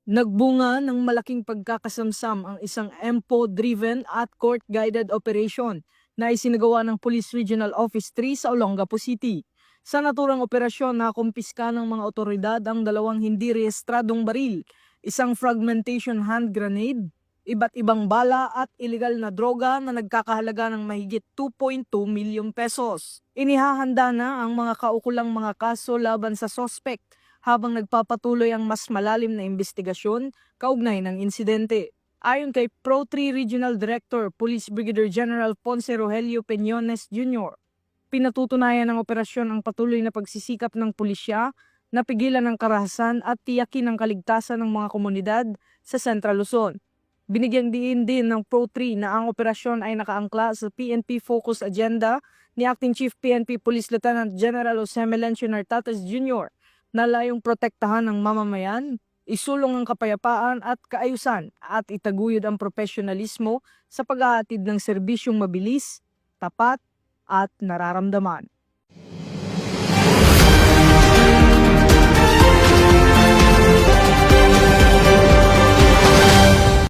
Nagbunga ng malaking pagkakasamsam ang isang EMPO-driven at court-guided operation na isinagawa ng Police Regional Office 3 sa Olongapo City. Sa naturang operasyon, nakumpiska ng mga otoridad ang dalawang hindi rehistradong baril, isang fragmentation hand grenade, iba't ibang bala at ilegal na droga na nagkakahalaga ng mahigit 2.2 milyong pesos. Inihahanda na ang mga kaukulang mga kaso laban sa sospek habang nagpapatuloy ang mas malalim na investigasyon kaugnay ng insidente. Ayon kay Pro 3 Regional Director Police Brigadier General Ponce Rogelio Peñones Jr., pinatutunayan ng operasyon ang patuloy na pagsisikap ng pulisya na pigilan ang karahasan at tiyakin ang kaligtasan ng mga komunidad sa Central Luzon. Binigyang diin din ng Pro 3 na ang operasyon ay nakaangkla sa PNP Focus Agenda ni Acting Chief PNP Police Lieutenant General Jose Melencio Nartates Jr. na layong protektahan ng mamamayan, isulong ang kapayapaan at kaayusan at itaguyod ang profesionalismo sa paghahatid ng serbisyong mabilis, tapat at nararamdaman.